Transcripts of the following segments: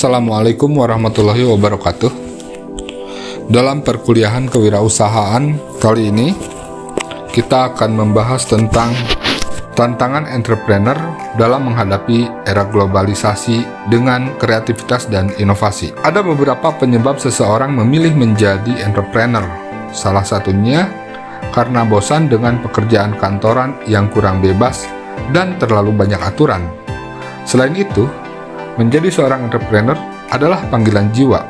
Assalamualaikum warahmatullahi wabarakatuh. Dalam perkuliahan kewirausahaan kali ini, kita akan membahas tentang tantangan entrepreneur dalam menghadapi era globalisasi dengan kreativitas dan inovasi. Ada beberapa penyebab seseorang memilih menjadi entrepreneur. Salah satunya karena bosan dengan pekerjaan kantoran yang kurang bebas dan terlalu banyak aturan. Selain itu, menjadi seorang entrepreneur adalah panggilan jiwa.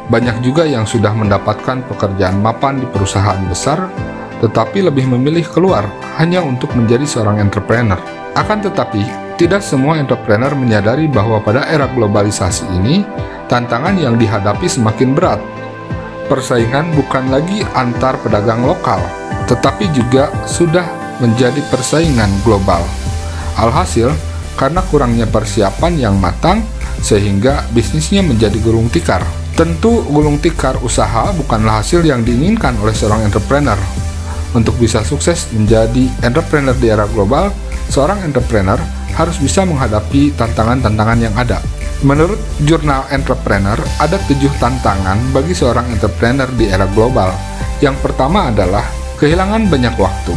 Banyak juga yang sudah mendapatkan pekerjaan mapan di perusahaan besar, tetapi lebih memilih keluar hanya untuk menjadi seorang entrepreneur. Akan tetapi, tidak semua entrepreneur menyadari bahwa pada era globalisasi ini, tantangan yang dihadapi semakin berat. Persaingan bukan lagi antar pedagang lokal, tetapi juga sudah menjadi persaingan global. Alhasil, karena kurangnya persiapan yang matang, sehingga bisnisnya menjadi gulung tikar. Tentu, gulung tikar usaha bukanlah hasil yang diinginkan oleh seorang entrepreneur. Untuk bisa sukses menjadi entrepreneur di era global, seorang entrepreneur harus bisa menghadapi tantangan-tantangan yang ada. Menurut jurnal Entrepreneur, ada 7 tantangan bagi seorang entrepreneur di era global. Yang pertama adalah kehilangan banyak waktu.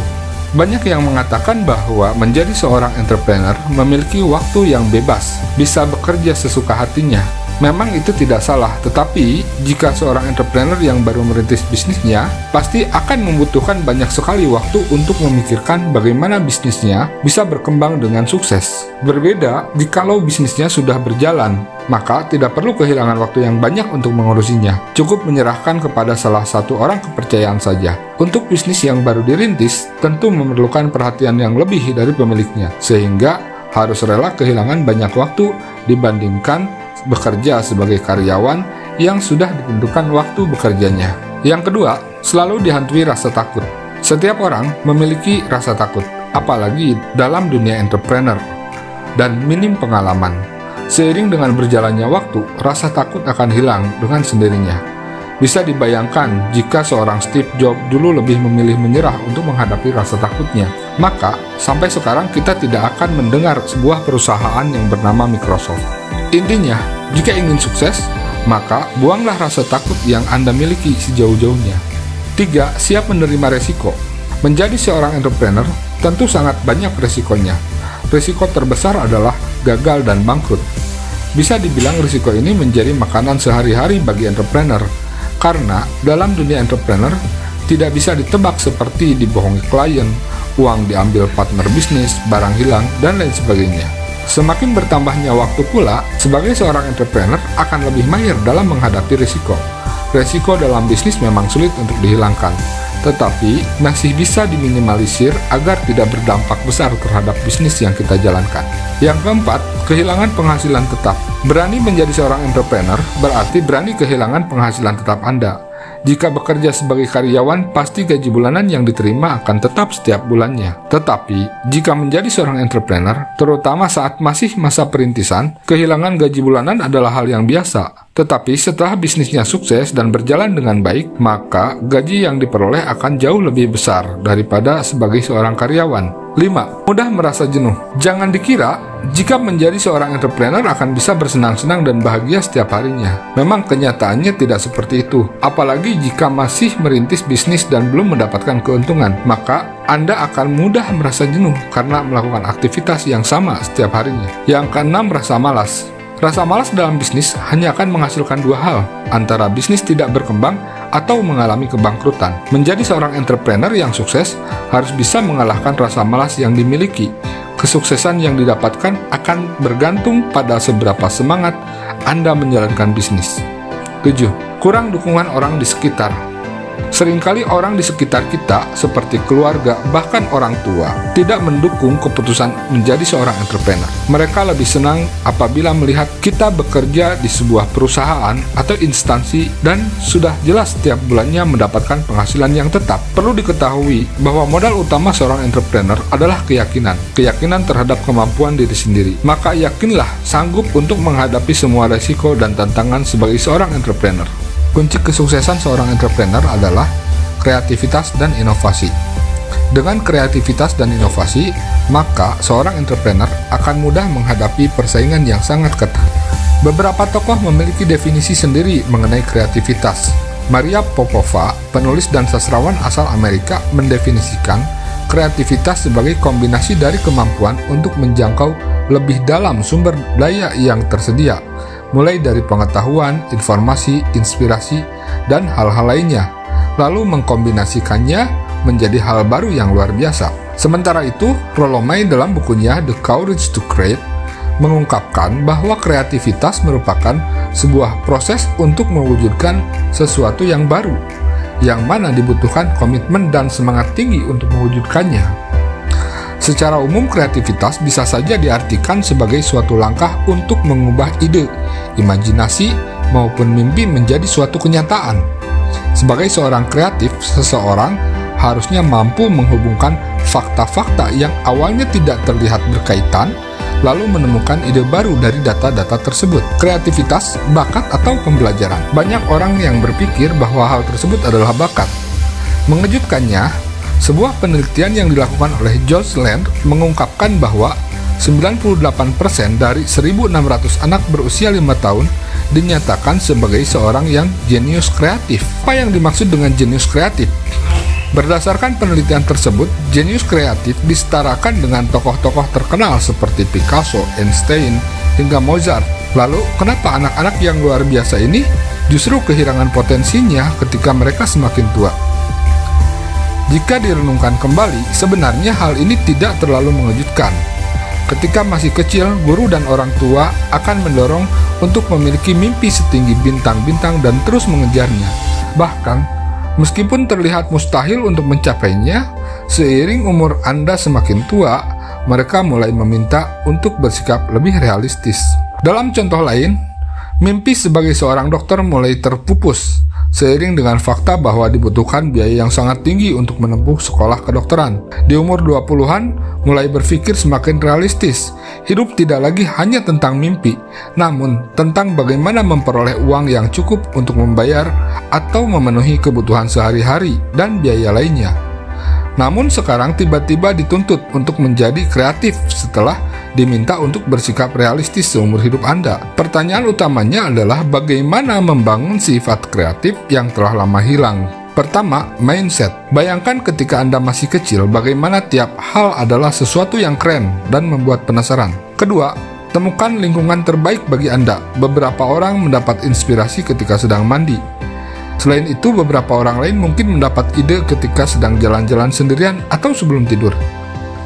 Banyak yang mengatakan bahwa menjadi seorang entrepreneur memiliki waktu yang bebas, bisa bekerja sesuka hatinya. Memang itu tidak salah, tetapi jika seorang entrepreneur yang baru merintis bisnisnya, pasti akan membutuhkan banyak sekali waktu untuk memikirkan bagaimana bisnisnya bisa berkembang dengan sukses. Berbeda jikalau bisnisnya sudah berjalan, maka tidak perlu kehilangan waktu yang banyak untuk mengurusinya. Cukup menyerahkan kepada salah satu orang kepercayaan saja. Untuk bisnis yang baru dirintis, tentu memerlukan perhatian yang lebih dari pemiliknya, sehingga harus rela kehilangan banyak waktu dibandingkan bekerja sebagai karyawan yang sudah ditentukan waktu bekerjanya. Yang kedua, selalu dihantui rasa takut. Setiap orang memiliki rasa takut, apalagi dalam dunia entrepreneur, dan minim pengalaman. Seiring dengan berjalannya waktu, rasa takut akan hilang dengan sendirinya. Bisa dibayangkan jika seorang Steve Jobs dulu lebih memilih menyerah untuk menghadapi rasa takutnya, maka sampai sekarang kita tidak akan mendengar sebuah perusahaan yang bernama Microsoft. Intinya, jika ingin sukses, maka buanglah rasa takut yang Anda miliki sejauh-jauhnya. 3. Siap menerima resiko. Menjadi seorang entrepreneur tentu sangat banyak resikonya. Risiko terbesar adalah gagal dan bangkrut. Bisa dibilang risiko ini menjadi makanan sehari-hari bagi entrepreneur, karena dalam dunia entrepreneur tidak bisa ditebak seperti dibohongi klien, uang diambil partner bisnis, barang hilang, dan lain sebagainya. Semakin bertambahnya waktu pula, sebagai seorang entrepreneur akan lebih mahir dalam menghadapi risiko. Risiko dalam bisnis memang sulit untuk dihilangkan, tetapi masih bisa diminimalisir agar tidak berdampak besar terhadap bisnis yang kita jalankan. Yang keempat, kehilangan penghasilan tetap. Berani menjadi seorang entrepreneur berarti berani kehilangan penghasilan tetap Anda. Jika bekerja sebagai karyawan, pasti gaji bulanan yang diterima akan tetap setiap bulannya. Tetapi, jika menjadi seorang entrepreneur, terutama saat masih masa perintisan, kehilangan gaji bulanan adalah hal yang biasa. Tetapi setelah bisnisnya sukses dan berjalan dengan baik, maka gaji yang diperoleh akan jauh lebih besar daripada sebagai seorang karyawan. 5. Mudah merasa jenuh. Jangan dikira jika menjadi seorang entrepreneur akan bisa bersenang-senang dan bahagia setiap harinya. Memang kenyataannya tidak seperti itu. Apalagi jika masih merintis bisnis dan belum mendapatkan keuntungan, maka Anda akan mudah merasa jenuh karena melakukan aktivitas yang sama setiap harinya. Yang keenam, rasa malas. Rasa malas dalam bisnis hanya akan menghasilkan 2 hal, antara bisnis tidak berkembang atau mengalami kebangkrutan. Menjadi seorang entrepreneur yang sukses harus bisa mengalahkan rasa malas yang dimiliki. Kesuksesan yang didapatkan akan bergantung pada seberapa semangat Anda menjalankan bisnis. 7. Kurang dukungan orang di sekitar. Seringkali orang di sekitar kita, seperti keluarga, bahkan orang tua, tidak mendukung keputusan menjadi seorang entrepreneur. Mereka lebih senang apabila melihat kita bekerja di sebuah perusahaan atau instansi dan sudah jelas setiap bulannya mendapatkan penghasilan yang tetap. Perlu diketahui bahwa modal utama seorang entrepreneur adalah keyakinan terhadap kemampuan diri sendiri. Maka yakinlah sanggup untuk menghadapi semua resiko dan tantangan sebagai seorang entrepreneur. Kunci kesuksesan seorang entrepreneur adalah kreativitas dan inovasi. Dengan kreativitas dan inovasi, maka seorang entrepreneur akan mudah menghadapi persaingan yang sangat ketat. Beberapa tokoh memiliki definisi sendiri mengenai kreativitas. Maria Popova, penulis dan sastrawan asal Amerika, mendefinisikan kreativitas sebagai kombinasi dari kemampuan untuk menjangkau lebih dalam sumber daya yang tersedia, mulai dari pengetahuan, informasi, inspirasi, dan hal-hal lainnya, lalu mengkombinasikannya menjadi hal baru yang luar biasa. Sementara itu, Rollo May dalam bukunya The Courage to Create mengungkapkan bahwa kreativitas merupakan sebuah proses untuk mewujudkan sesuatu yang baru, yang mana dibutuhkan komitmen dan semangat tinggi untuk mewujudkannya. Secara umum, kreativitas bisa saja diartikan sebagai suatu langkah untuk mengubah ide, imajinasi, maupun mimpi menjadi suatu kenyataan. Sebagai seorang kreatif, seseorang harusnya mampu menghubungkan fakta-fakta yang awalnya tidak terlihat berkaitan, lalu menemukan ide baru dari data-data tersebut. Kreativitas, bakat, atau pembelajaran. Banyak orang yang berpikir bahwa hal tersebut adalah bakat. Mengejutkannya, sebuah penelitian yang dilakukan oleh George Land mengungkapkan bahwa 98% dari 1.600 anak berusia 5 tahun dinyatakan sebagai seorang yang jenius kreatif. Apa yang dimaksud dengan jenius kreatif? Berdasarkan penelitian tersebut, jenius kreatif disetarakan dengan tokoh-tokoh terkenal seperti Picasso, Einstein, hingga Mozart. Lalu, kenapa anak-anak yang luar biasa ini justru kehilangan potensinya ketika mereka semakin tua? Jika direnungkan kembali, sebenarnya hal ini tidak terlalu mengejutkan. Ketika masih kecil, guru dan orang tua akan mendorong untuk memiliki mimpi setinggi bintang-bintang dan terus mengejarnya. Bahkan, meskipun terlihat mustahil untuk mencapainya, seiring umur Anda semakin tua, mereka mulai meminta untuk bersikap lebih realistis. Dalam contoh lain, mimpi sebagai seorang dokter mulai terpupus, seiring dengan fakta bahwa dibutuhkan biaya yang sangat tinggi untuk menempuh sekolah kedokteran. Di umur 20-an, mulai berpikir semakin realistis. Hidup tidak lagi hanya tentang mimpi, namun tentang bagaimana memperoleh uang yang cukup untuk membayar atau memenuhi kebutuhan sehari-hari dan biaya lainnya. Namun sekarang tiba-tiba dituntut untuk menjadi kreatif setelah diminta untuk bersikap realistis seumur hidup Anda. Pertanyaan utamanya adalah bagaimana membangun sifat kreatif yang telah lama hilang. Pertama, mindset. Bayangkan ketika Anda masih kecil, bagaimana tiap hal adalah sesuatu yang keren dan membuat penasaran. Kedua, temukan lingkungan terbaik bagi Anda. Beberapa orang mendapat inspirasi ketika sedang mandi. Selain itu, beberapa orang lain mungkin mendapat ide ketika sedang jalan-jalan sendirian atau sebelum tidur.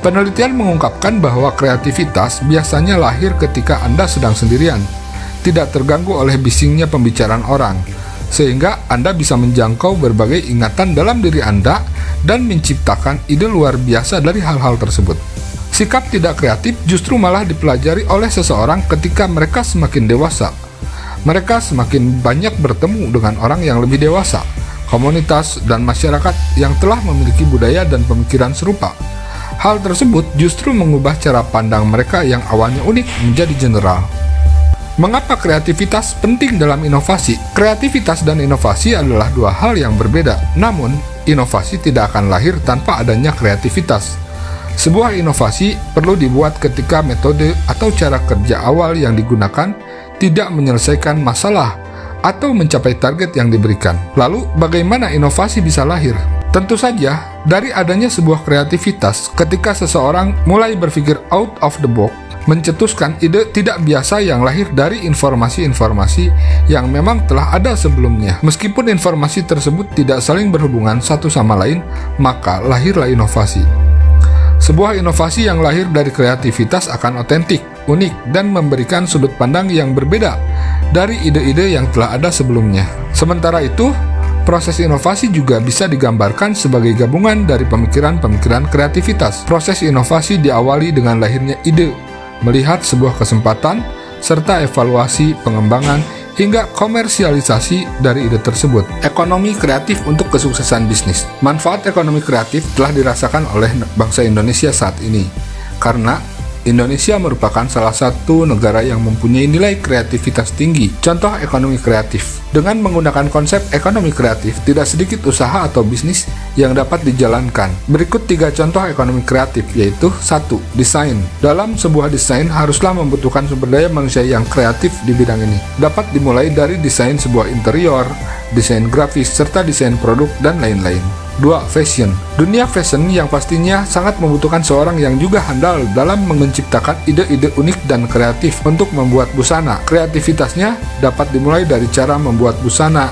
Penelitian mengungkapkan bahwa kreativitas biasanya lahir ketika Anda sedang sendirian, tidak terganggu oleh bisingnya pembicaraan orang, sehingga Anda bisa menjangkau berbagai ingatan dalam diri Anda dan menciptakan ide luar biasa dari hal-hal tersebut. Sikap tidak kreatif justru malah dipelajari oleh seseorang ketika mereka semakin dewasa. Mereka semakin banyak bertemu dengan orang yang lebih dewasa, komunitas, dan masyarakat yang telah memiliki budaya dan pemikiran serupa. Hal tersebut justru mengubah cara pandang mereka yang awalnya unik menjadi general. Mengapa kreativitas penting dalam inovasi? Kreativitas dan inovasi adalah dua hal yang berbeda, namun inovasi tidak akan lahir tanpa adanya kreativitas. Sebuah inovasi perlu dibuat ketika metode atau cara kerja awal yang digunakan tidak menyelesaikan masalah atau mencapai target yang diberikan. Lalu, bagaimana inovasi bisa lahir? Tentu saja, dari adanya sebuah kreativitas ketika seseorang mulai berpikir out of the box, mencetuskan ide tidak biasa yang lahir dari informasi-informasi yang memang telah ada sebelumnya. Meskipun informasi tersebut tidak saling berhubungan satu sama lain, maka lahirlah inovasi. Sebuah inovasi yang lahir dari kreativitas akan otentik, unik, dan memberikan sudut pandang yang berbeda dari ide-ide yang telah ada sebelumnya. Sementara itu, proses inovasi juga bisa digambarkan sebagai gabungan dari pemikiran-pemikiran kreativitas. Proses inovasi diawali dengan lahirnya ide, melihat sebuah kesempatan, serta evaluasi, pengembangan, hingga komersialisasi dari ide tersebut. Ekonomi kreatif untuk kesuksesan bisnis. Manfaat ekonomi kreatif telah dirasakan oleh bangsa Indonesia saat ini, karena Indonesia merupakan salah satu negara yang mempunyai nilai kreativitas tinggi. Contoh ekonomi kreatif. Dengan menggunakan konsep ekonomi kreatif, tidak sedikit usaha atau bisnis yang dapat dijalankan. Berikut 3 contoh ekonomi kreatif, yaitu 1. Desain. Dalam sebuah desain haruslah membutuhkan sumber daya manusia yang kreatif di bidang ini. Dapat dimulai dari desain sebuah interior, desain grafis, serta desain produk, dan lain-lain. 2. Fashion. Dunia fashion yang pastinya sangat membutuhkan seorang yang juga handal dalam menciptakan ide-ide unik dan kreatif untuk membuat busana. Kreativitasnya dapat dimulai dari cara membuat busana,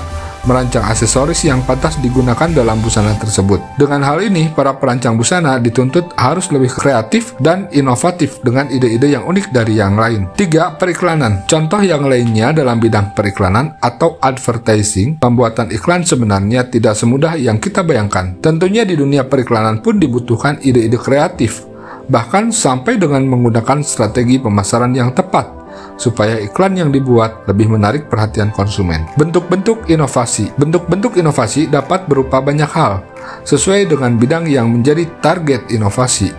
merancang aksesoris yang pantas digunakan dalam busana tersebut. Dengan hal ini, para perancang busana dituntut harus lebih kreatif dan inovatif dengan ide-ide yang unik dari yang lain. 3. Periklanan. Contoh yang lainnya dalam bidang periklanan atau advertising, pembuatan iklan sebenarnya tidak semudah yang kita bayangkan. Tentunya di dunia periklanan pun dibutuhkan ide-ide kreatif, bahkan sampai dengan menggunakan strategi pemasaran yang tepat supaya iklan yang dibuat lebih menarik perhatian konsumen. Bentuk-bentuk inovasi. Bentuk-bentuk inovasi dapat berupa banyak hal, sesuai dengan bidang yang menjadi target inovasi.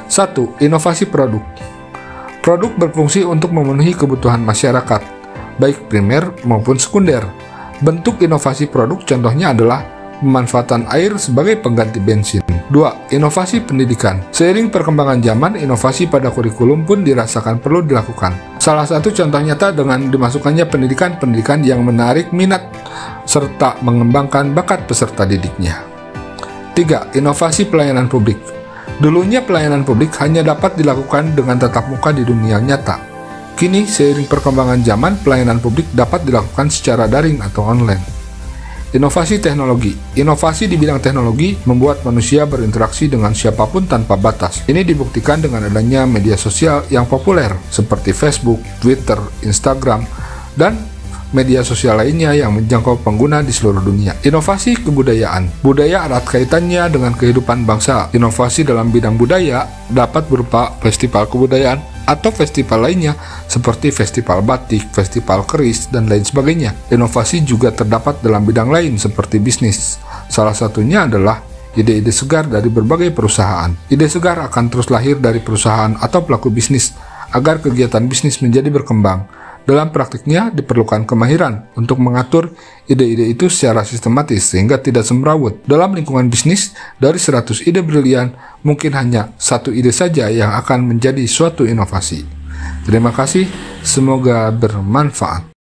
1. Inovasi produk. Produk berfungsi untuk memenuhi kebutuhan masyarakat, baik primer maupun sekunder. Bentuk inovasi produk contohnya adalah pemanfaatan air sebagai pengganti bensin. 2. Inovasi pendidikan. Seiring perkembangan zaman, inovasi pada kurikulum pun dirasakan perlu dilakukan. Salah satu contoh nyata dengan dimasukkannya pendidikan yang menarik minat serta mengembangkan bakat peserta didiknya. 3. Inovasi pelayanan publik. Dulunya pelayanan publik hanya dapat dilakukan dengan tatap muka di dunia nyata. Kini, seiring perkembangan zaman, pelayanan publik dapat dilakukan secara daring atau online. Inovasi teknologi. Inovasi di bidang teknologi membuat manusia berinteraksi dengan siapapun tanpa batas. Ini dibuktikan dengan adanya media sosial yang populer seperti Facebook, Twitter, Instagram, dan media sosial lainnya yang menjangkau pengguna di seluruh dunia. Inovasi kebudayaan. Budaya erat kaitannya dengan kehidupan bangsa. Inovasi dalam bidang budaya dapat berupa festival kebudayaan atau festival lainnya seperti festival batik, festival keris, dan lain sebagainya. Inovasi juga terdapat dalam bidang lain seperti bisnis. Salah satunya adalah ide-ide segar dari berbagai perusahaan. Ide segar akan terus lahir dari perusahaan atau pelaku bisnis agar kegiatan bisnis menjadi berkembang. Dalam praktiknya diperlukan kemahiran untuk mengatur ide-ide itu secara sistematis sehingga tidak semrawut. Dalam lingkungan bisnis, dari 100 ide brilian, mungkin hanya 1 ide saja yang akan menjadi suatu inovasi. Terima kasih, semoga bermanfaat.